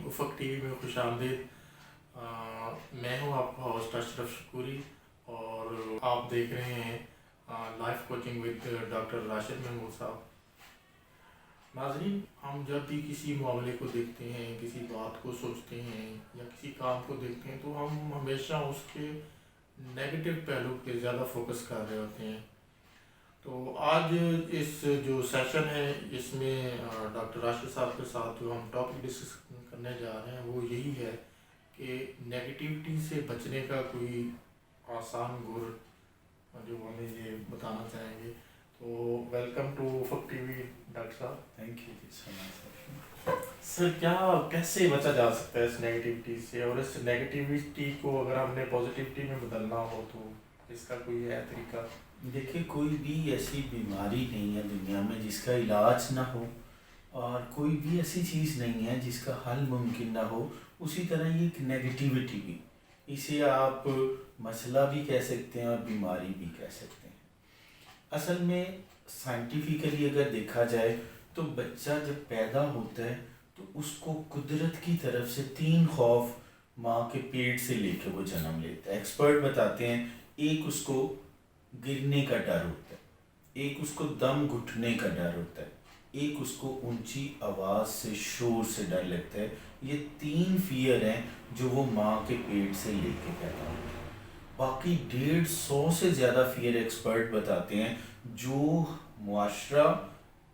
افق T V میں خوش آمدید۔ میں ہوں آپ کا ہوسٹ اشرف شکوری اور آپ دیکھ رہے ہیں life coaching with doctor Rashid Mahmood صاحب۔ ناظرین، ہم جب بھی کسی معاملے کو دیکھتے ہیں، کسی بات کو سوچتے ہیں یا کسی کام کو دیکھتے ہیں تو ہم ہمیشہ اس کے نیگیٹو پہلو پہ زیادہ فوکس کر رہے ہوتے ہیں۔ تو آج اس جو سیشن ہے اس میں ڈاکٹر راشد صاحب کے ساتھ جو ہم ٹاپک ڈسکس کرنے جا رہے ہیں وہ یہی ہے کہ نیگیٹیوٹی سے بچنے کا کوئی آسان گر جو ہمیں یہ بتانا چاہیں گے۔ تو ویلکم ٹو افق ٹی وی ڈاکٹر صاحب۔ تھینک یو جی سو مچ سر، کیسے بچا جا سکتا ہے اس نیگیٹیوٹی سے، اور اس نیگیٹیوٹی کو اگر ہم نے پازیٹیوٹی میں بدلنا ہو تو اس کا کوئی ہے طریقہ؟ دیکھیے، کوئی بھی ایسی بیماری نہیں ہے دنیا میں جس کا علاج نہ ہو، اور کوئی بھی ایسی چیز نہیں ہے جس کا حل ممکن نہ ہو۔ اسی طرح یہ ایک نیگیٹیوٹی بھی، اسے آپ مسئلہ بھی کہہ سکتے ہیں اور بیماری بھی کہہ سکتے ہیں۔ اصل میں سائنٹیفیکلی اگر دیکھا جائے تو بچہ جب پیدا ہوتا ہے تو اس کو قدرت کی طرف سے 3 خوف ماں کے پیٹ سے لے کے وہ جنم لیتا ہے۔ ایکسپرٹ بتاتے ہیں ایک اس کو گرنے کا ڈر ہوتا ہے، ایک اس کو دم گھٹنے کا ڈر ہوتا ہے، ایک اس کو اونچی آواز سے شور سے ڈر لگتا ہے۔ یہ 3 فیئر ہیں جو وہ ماں کے پیٹ سے لے کے پیدا ہوتا ہے۔ باقی 150 سے زیادہ فیئر ایکسپرٹ بتاتے ہیں جو معاشرہ،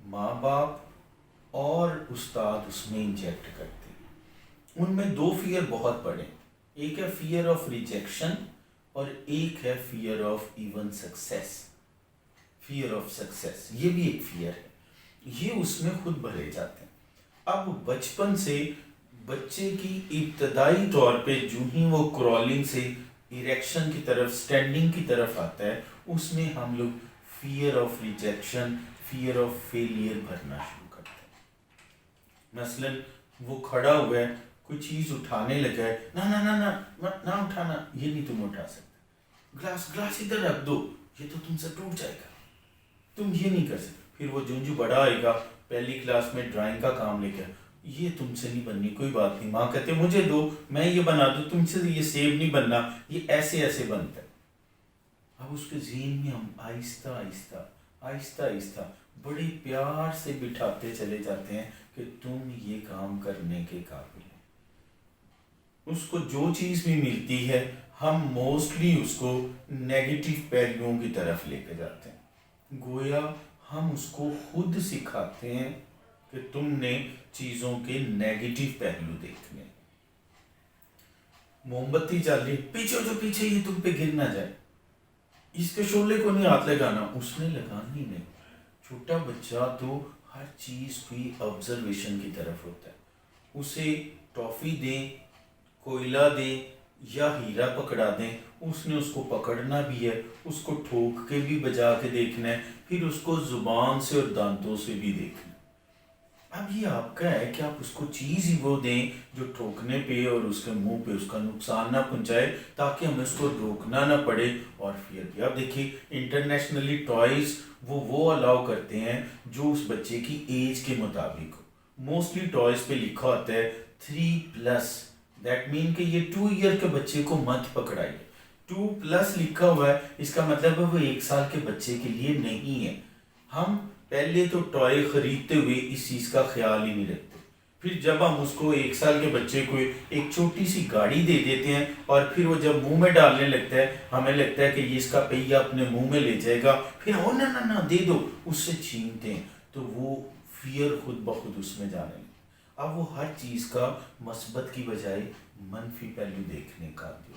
ماں باپ اور استاد اس میں انجیکٹ کرتے ہیں۔ ان میں 2 فیئر بہت بڑے ہیں، ایک ہے فیئر آف ریجیکشن اور ایک ہے fear of even success. Fear of success یہ بھی ایک فیئر ہے، یہ اس میں خود بھرے جاتے ہیں۔ اب بچپن سے بچے کی ابتدائی طور پہ جو ہی وہ کرالنگ سے ایریکشن کی طرف، سٹینڈنگ کی طرف آتا ہے، اس میں ہم لوگ fear of rejection, fear of failure بھرنا شروع کرتے ہیں۔ مثلا وہ کھڑا ہوا ہے، کوئی چیز اٹھانے لگا ہے، نہ اٹھانا، یہ نہیں تم اٹھا سکتے، گلاس ادھر رکھ دو، یہ تو تم سے ٹوٹ جائے گا، تم یہ نہیں کر سکتے۔ پھر وہ جو بڑا آئے گا، پہلی کلاس میں ڈرائنگ کا کام لے کے، یہ تم سے نہیں بننی، کوئی بات نہیں، ماں کہتے مجھے دو، میں یہ بنا دوں، تم سے یہ سیب نہیں بننا، یہ ایسے بنتا ہے۔ اب اس کے ذہن میں ہم آہستہ آہستہ بڑے پیار سے بٹھاتے چلے جاتے ہیں کہ تم یہ کام کرنے کے قابل ہیں۔ اس کو جو چیز بھی ملتی ہے ہم موسٹلی اس کو نیگیٹو پہلوؤں کی طرف لے کے جاتے ہیں، گویا ہم اس کو خود سکھاتے ہیں کہ تم نے چیزوں کے نیگیٹو پہلو دیکھنے۔ موم بتی چل رہی، پیچھے یہ تم پہ گر نہ جائے، اس کے شعلے کو نہیں ہاتھ لگانا، اس نے لگانا ہی نہیں۔ چھوٹا بچہ تو ہر چیز کی آبزرویشن کی طرف ہوتا ہے، اسے ٹافی دیں، کوئلہ دیں یا ہیرا پکڑا دیں، اس نے اس کو پکڑنا بھی ہے، اس کو ٹھوک کے بھی بجا کے دیکھنا ہے، پھر اس کو زبان سے اور دانتوں سے بھی دیکھنا ہے۔ اب یہ آپ کا ہے کہ آپ اس کو چیز ہی وہ دیں جو ٹھوکنے پہ اور اس کے منہ پہ اس کا نقصان نہ پہنچائے، تاکہ ہمیں اس کو روکنا نہ پڑے اور فیئر بھی۔ اب دیکھیے انٹرنیشنلی ٹوائز وہ الاؤ کرتے ہیں جو اس بچے کی ایج کے مطابق ہو۔ موسٹلی ٹوائز پہ لکھا ہوتا ہے 3+، دیٹ مین کہ یہ 2 ایئر کے بچے کو مت پکڑائیے۔ 2+ لکھا ہوا ہے، اس کا مطلب ہے وہ 1 سال کے بچے کے لیے نہیں ہے۔ ہم پہلے تو ٹوائے خریدتے ہوئے اس چیز کا خیال ہی نہیں رکھتے، پھر جب ہم اس کو 1 سال کے بچے کو ایک چھوٹی سی گاڑی دے دیتے ہیں اور پھر وہ جب منہ میں ڈالنے لگتا ہے ہمیں لگتا ہے کہ یہ اس کا پہیہ اپنے منہ میں لے جائے گا، پھر نہ دے دو، اس سے چھینتے ہیں، تو وہ فیئر خود بخود اس میں جانے لگتا ہے۔ اب وہ ہر چیز کا مثبت کی بجائے منفی پہلو دیکھنے کا دے۔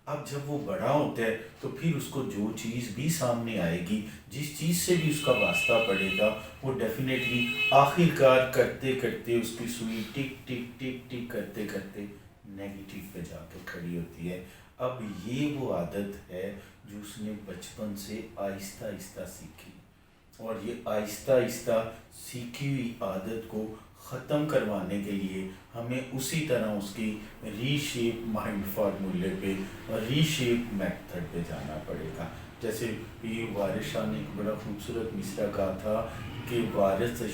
اب جب وہ بڑا ہوتا ہے تو پھر اس کو جو چیز بھی سامنے آئے گی، جس چیز سے بھی اس کا واسطہ پڑے گا، وہ ڈیفینیٹلی آخر کار کرتے کرتے اس کی سوئی ٹک ٹک ٹک ٹک کرتے کرتے نیگیٹو پہ جا کے کھڑی ہوتی ہے۔ اب یہ وہ عادت ہے جو اس نے بچپن سے آہستہ آہستہ سیکھی، اور یہ آہستہ آہستہ سیکھی ہوئی عادت کو ختم کروانے کے لیے ہمیں اسی طرح اس کی ری شیپ مائنڈ فارمولے پہ اور ری شیپ میتھڈ پہ جانا پڑے گا۔ جیسے پیر وارث شاہ نے ایک بڑا خوبصورت مصرع کہا تھا کہ وارث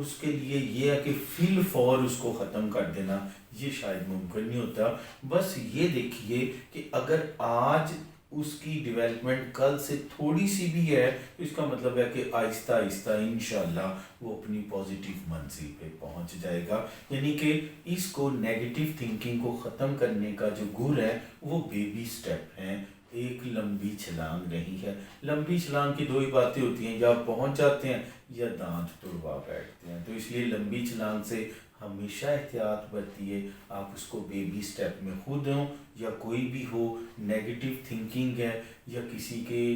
اس کے لیے یہ ہے کہ فی الفور اس کو ختم کر دینا یہ شاید ممکن نہیں ہوتا. بس یہ دیکھیے کہ اگر آج اس کی ڈیولپمنٹ کل سے تھوڑی سی بھی ہے تو اس کا مطلب ہے کہ آہستہ آہستہ انشاءاللہ وہ اپنی پازیٹیو منزل پہ پہنچ جائے گا. یعنی کہ اس کو نیگیٹو تھنکنگ کو ختم کرنے کا جو گر ہے وہ بیبی سٹیپ ہیں, ایک لمبی چھلانگ نہیں ہے. لمبی چھلانگ کی دو ہی باتیں ہوتی ہیں, یا آپ پہنچ جاتے ہیں یا دانت توڑوا بیٹھتے ہیں. تو اس لیے لمبی چھلانگ سے ہمیشہ احتیاط برتیے. آپ اس کو بیبی سٹیپ میں خود ہوں یا کوئی بھی ہو, نیگیٹو تھنکنگ ہے یا کسی کے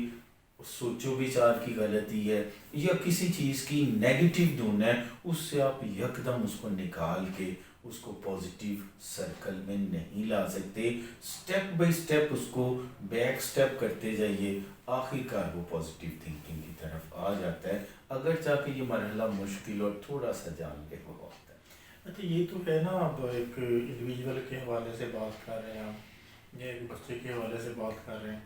سوچو بچار کی غلطی ہے یا کسی چیز کی نیگیٹو دھن ہے, اس سے آپ یکدم اس کو نکال کے اس کو پازیٹیو سرکل میں نہیں لا سکتے. سٹیپ بائی سٹیپ اس کو بیک سٹیپ کرتے جائیے, آخر کار وہ پازیٹیو تھنکنگ کی طرف آ جاتا ہے, اگر چاہ کے یہ مرحلہ مشکل اور تھوڑا سا جان لے ہوا ہوتا ہے. اچھا یہ تو ہے نا, اب ایک انڈیویجول کے حوالے سے بات کر رہے ہیں ہم, یا ایک بچے کے حوالے سے بات کر رہے ہیں,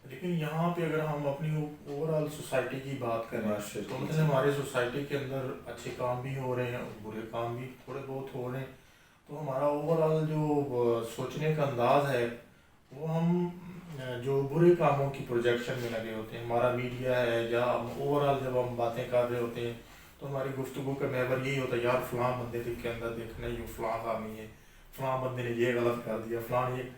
لیکن یہاں پہ اگر ہم اپنی اوور آل سوسائٹی کی بات کریں تو مثلا ہمارے سوسائٹی کے اندر اچھے کام بھی ہو رہے ہیں اور برے کام بھی تھوڑے بہت ہو رہے ہیں, تو ہمارا اوور آل جو سوچنے کا انداز ہے وہ ہم جو برے کاموں کی پروجیکشن میں لگے ہوتے ہیں. ہمارا میڈیا ہے یا ہم اوور آل جب ہم باتیں کر رہے ہوتے ہیں تو ہماری گفتگو کا محور یہی ہوتا ہے, یار فلاں بندے کے اندر دیکھنا یہ فلاں خامی ہے, فلاں بندے نے یہ غلط کر دیا, فلاں یہ.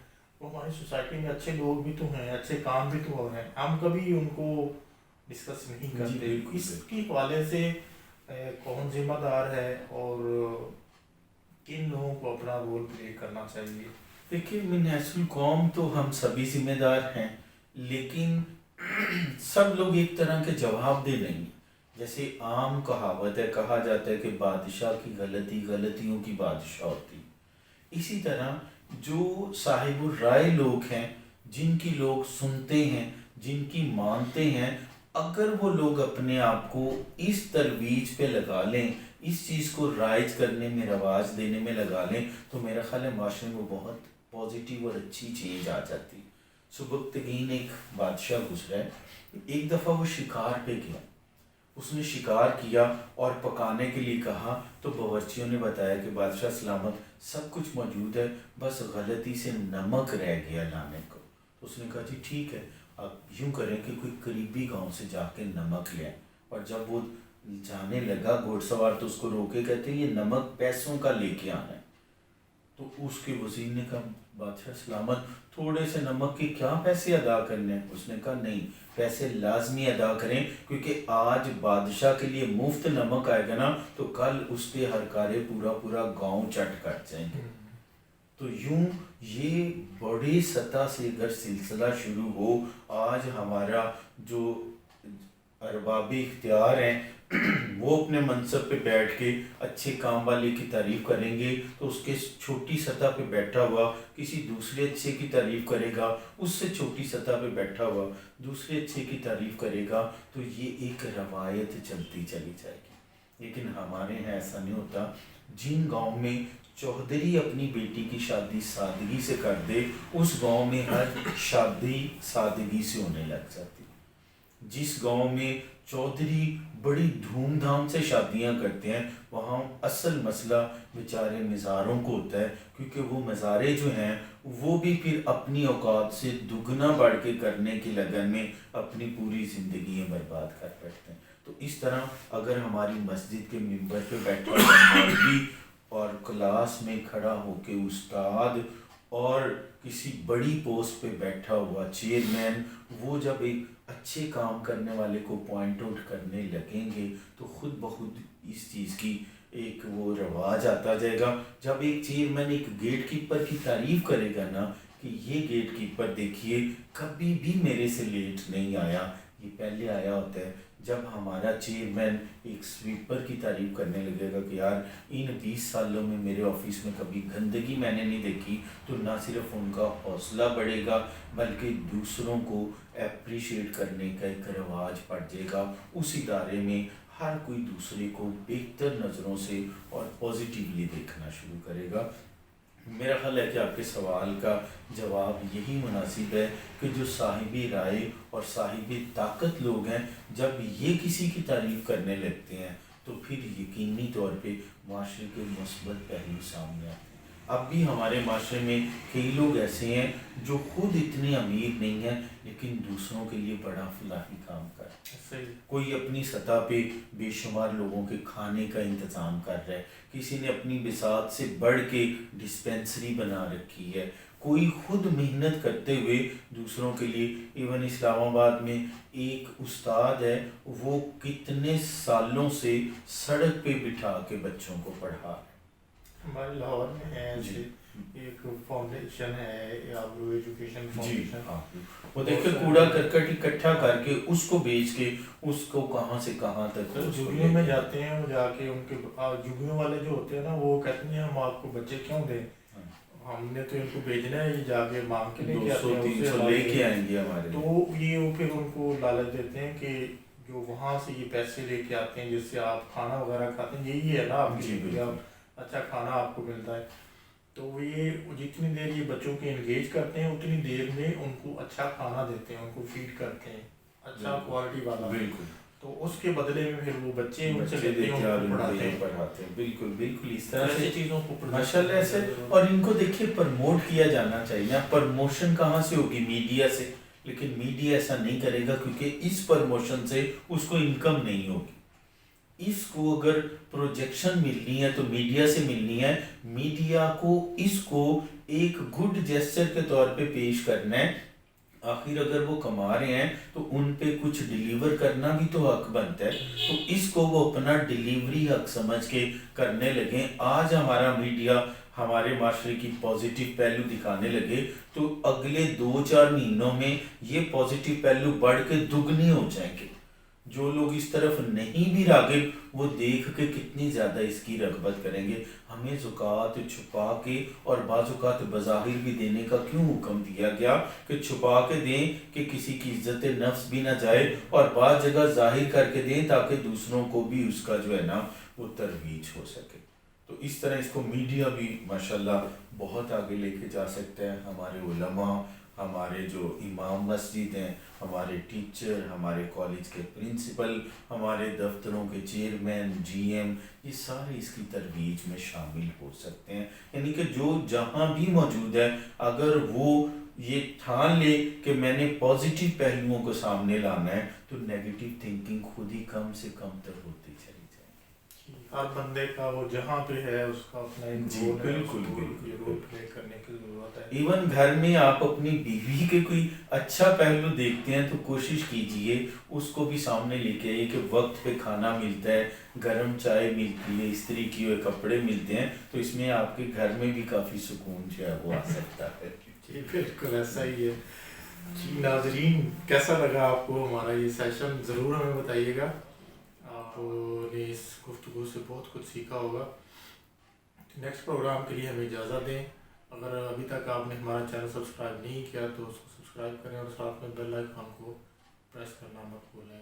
وہ ہماری سوسائٹی میں اچھے لوگ بھی تو ہیں, اچھے کام بھی تو ہو رہے ہیں, ہم کبھی ان کو ڈسکس نہیں کرتے. اس کے حوالے سے کون ذمہ دار ہے اور کن لوگوں کو اپنا رول پلے کرنا چاہیے؟ دیکھیے من حیث القوم تو ہم سبھی ذمہ دار ہیں, لیکن سب لوگ ایک طرح کے جواب دہ نہیں. جیسے عام کہاوت ہے, کہا جاتا ہے کہ بادشاہ کی غلطی غلطیوں کی بادشاہ ہوتی. اسی طرح جو صاحب الرائے لوگ ہیں, جن کی لوگ سنتے ہیں, جن کی مانتے ہیں, اگر وہ لوگ اپنے آپ کو اس ترویج پہ لگا لیں, اس چیز کو رائج کرنے میں, رواج دینے میں لگا لیں, تو میرا خیال ہے معاشرے میں بہت پازیٹیو اور اچھی چینج آ جاتی. سبکتگین ایک بادشاہ گزرا ہے, ایک دفعہ وہ شکار پہ گیا, اس نے شکار کیا اور پکانے کے لیے کہا تو باورچیوں نے بتایا کہ بادشاہ سلامت سب کچھ موجود ہے, بس غلطی سے نمک رہ گیا لانے کو. تو اس نے کہا جی ٹھیک ہے, آپ یوں کریں کہ کوئی قریبی گاؤں سے جا کے نمک لیں. اور جب وہ جانے لگا گھوڑ سوار تو اس کو روکے, کہتے یہ نمک پیسوں کا لے کے آنا ہے. تو اس کے وزیر نے کہا بادشاہ سلامت تھوڑے سے نمک کے کیا پیسے ادا کرنے ہیں؟ اس نے کہا نہیں, پیسے لازمی ادا کریں, کیونکہ آج بادشاہ کے لیے مفت نمک آئے گا نا تو کل اس کے ہرکارے پورا پورا گاؤں چٹ کٹ جائیں گے. تو یوں یہ بڑی سطح سے اگر سلسلہ شروع ہو, آج ہمارا جو ارباب اختیار ہیں وہ اپنے منصب پہ بیٹھ کے اچھے کام والے کی تعریف کریں گے, تو اس کے چھوٹی سطح پہ بیٹھا ہوا کسی دوسرے اچھے کی تعریف کرے گا, اس سے چھوٹی سطح پہ بیٹھا ہوا دوسرے اچھے کی تعریف کرے گا, تو یہ ایک روایت چلتی چلی جائے گی. لیکن ہمارے یہاں ایسا نہیں ہوتا. جن گاؤں میں چودھری اپنی بیٹی کی شادی سادگی سے کر دے, اس گاؤں میں ہر شادی سادگی سے ہونے لگ جاتی. جس گاؤں میں چودھری بڑی دھوم دھام سے شادیاں کرتے ہیں, وہاں اصل مسئلہ بیچارے مزاروں کو ہوتا ہے, کیونکہ وہ مزارے جو ہیں وہ بھی پھر اپنی اوقات سے دگنا بڑھ کے کرنے کی لگن میں اپنی پوری زندگیاں برباد کر بیٹھتے ہیں. تو اس طرح اگر ہماری مسجد کے ممبر پہ بیٹھا ہوا مولوی اور کلاس میں کھڑا ہو کے استاد اور کسی بڑی پوسٹ پہ بیٹھا ہوا چیئرمین, وہ جب ایک اچھے کام کرنے والے کو پوائنٹ آؤٹ کرنے لگیں گے تو خود بخود اس چیز کی ایک وہ رواج آتا جائے گا. جب ایک چیئرمین ایک گیٹ کیپر کی تعریف کرے گا نا کہ یہ گیٹ کیپر دیکھیے کبھی بھی میرے سے لیٹ نہیں آیا, یہ پہلے آیا ہوتا ہے. جب ہمارا چیئرمین ایک سویپر کی تعریف کرنے لگے گا کہ یار ان 20 سالوں میں میرے آفس میں کبھی گندگی میں نے نہیں دیکھی, تو نہ صرف ان کا حوصلہ بڑھے گا بلکہ دوسروں کو اپریشیٹ کرنے کا ایک رواج پڑ جائے گا. اس ادارے میں ہر کوئی دوسرے کو بہتر نظروں سے اور پازیٹیولی دیکھنا شروع کرے گا. میرا خیال ہے کہ آپ کے سوال کا جواب یہی مناسب ہے کہ جو صاحبی رائے اور صاحبی طاقت لوگ ہیں, جب یہ کسی کی تعریف کرنے لگتے ہیں تو پھر یقینی طور پہ معاشرے کے مثبت پہلو سامنے آتے ہیں۔ اب بھی ہمارے معاشرے میں کئی لوگ ایسے ہیں جو خود اتنے امیر نہیں ہیں لیکن دوسروں کے لیے بڑا فلاحی کام کر رہے ہیں۔ صحیح۔ کوئی اپنی سطح پہ بے شمار لوگوں کے کھانے کا انتظام کر رہا ہے، کسی نے اپنی بساط سے بڑھ کے ڈسپینسری بنا رکھی ہے، کوئی خود محنت کرتے ہوئے دوسروں کے لیے۔ ایون اسلام آباد میں ایک استاد ہے، وہ کتنے سالوں سے سڑک پہ بٹھا کے بچوں کو پڑھا رہا ہے۔ ہمارے لاہور میں ہے جی ایسے ایک فاؤنڈیشن ہے آبرو ایجوکیشن جی فاؤنڈیشن، ہاں، وہ دیکھیں کوڑا کرکٹ اکٹھا کر کے اس کو بیچ کے اس کو کہاں سے کہاں تک تو اس کو جھگیوں میں لے کے- جاتے ہیں، وہ جا کے ان کے جھگیوں والے جو ہوتے ہیں نا وہ کہتے ہیں ہم آپ کو بچے کیوں دیں، ہم نے تو ان کو بھیجنا ہے، یہ جا کے مانگ کے لے کے آتے 200 ہیں، اس سے 300 لے کے آئیں گے ہمارے لیے۔ تو یہ پھر ان کو لالچ دیتے ہیں کہ جو وہاں سے یہ پیسے لے کے آتے ہیں جس سے آپ کھانا وغیرہ کھاتے ہیں، یہی ہے نا آپ کی جی زندگی، بالکل۔ آپ اچھا کھانا آپ کو ملتا ہے، تو یہ جتنی دیر یہ بچوں کے انگیج کرتے ہیں اتنی دیر میں ان کو اچھا کھانا دیتے ہیں، ان کو فیڈ کرتے ہیں اچھا بالکل، کوالٹی والا، بالکل تو اس کے بدلے میں پھر وہ بچے ان سے بچے لیتے ہیں، دیتے ہیں اور ان کو ان کو پڑھاتے یہ ہیں، پڑھاتے ہیں۔ بالکل بالکل اس طرح ایسی سے چیزوں کو ماشاء اللہ ایسے، اور ان کو دیکھیے پرموٹ کیا جانا چاہیے۔ اب پرموشن کہاں سے ہوگی؟ میڈیا سے، لیکن میڈیا ایسا نہیں کرے گا کیونکہ اس پرموشن سے اس کو انکم نہیں ہوگی۔ اس کو اگر پروجیکشن ملنی ہے تو میڈیا سے ملنی ہے، میڈیا کو اس کو ایک گڈ جیسچر کے طور پہ پیش کرنا ہے۔ آخر اگر وہ کما رہے ہیں تو ان پہ کچھ ڈیلیور کرنا بھی تو حق بنتا ہے، تو اس کو وہ اپنا ڈیلیوری حق سمجھ کے کرنے لگیں۔ آج ہمارا میڈیا ہمارے معاشرے کی پازیٹیو پہلو دکھانے لگے تو اگلے 2-4 مہینوں میں یہ پازیٹیو پہلو بڑھ کے دگنے ہو جائیں گے۔ جو لوگ اس طرف نہیں بھی راغب وہ دیکھ کے کتنی زیادہ اس کی رغبت کریں گے۔ ہمیں زکوٰۃ چھپا کے اور بعض اوقات بظاہر بھی دینے کا کیوں حکم دیا گیا کہ چھپا کے دیں کہ کسی کی عزت نفس بھی نہ جائے، اور بعض جگہ ظاہر کر کے دیں تاکہ دوسروں کو بھی اس کا جو ہے نا وہ ترویج ہو سکے۔ تو اس طرح اس کو میڈیا بھی ماشاءاللہ بہت آگے لے کے جا سکتے ہیں۔ ہمارے علماء، ہمارے جو امام مسجد ہیں، ہمارے ٹیچر، ہمارے کالج کے پرنسپل، ہمارے دفتروں کے چیئرمین، جی ایم، یہ سارے اس کی ترویج میں شامل ہو سکتے ہیں۔ یعنی کہ جو جہاں بھی موجود ہے اگر وہ یہ ٹھان لے کہ میں نے پازیٹیو پہلوؤں کو سامنے لانا ہے تو نیگیٹو تھنکنگ خود ہی کم سے کم تر ہوتی چلی جائے گی۔ ہر بندے کا وہ جہاں پہ ہے اس کا اپنا ایک جی رول ہے، اس بالکل کو بالکل یہ رول پلے کرنے کی ضرورت ہے۔ ایون گھر میں آپ اپنی بیوی کے کوئی اچھا پہلو دیکھتے ہیں تو کوشش کیجئے اس کو بھی سامنے لے کے آئیے کہ وقت پہ کھانا ملتا ہے، گرم چائے ملتی ہے، استری کیے ہوئے کپڑے ملتے ہیں، تو اس میں آپ کے گھر میں بھی کافی سکون جو ہے وہ آ سکتا ہے۔ جی بالکل ایسا ہی ہے۔ جی ناظرین، کیسا لگا آپ کو ہمارا یہ سیشن؟ ضرور ہمیں بتائیے گا، آپ نے اس گفتگو سے بہت کچھ سیکھا ہوگا۔ نیکسٹ پروگرام کے لیے ہمیں اجازت دیں۔ اگر ابھی تک آپ نے ہمارا چینل سبسکرائب نہیں کیا تو اس کو سبسکرائب کریں اور ساتھ میں بیل آئیکن کو پریس کرنا مت بھولیں۔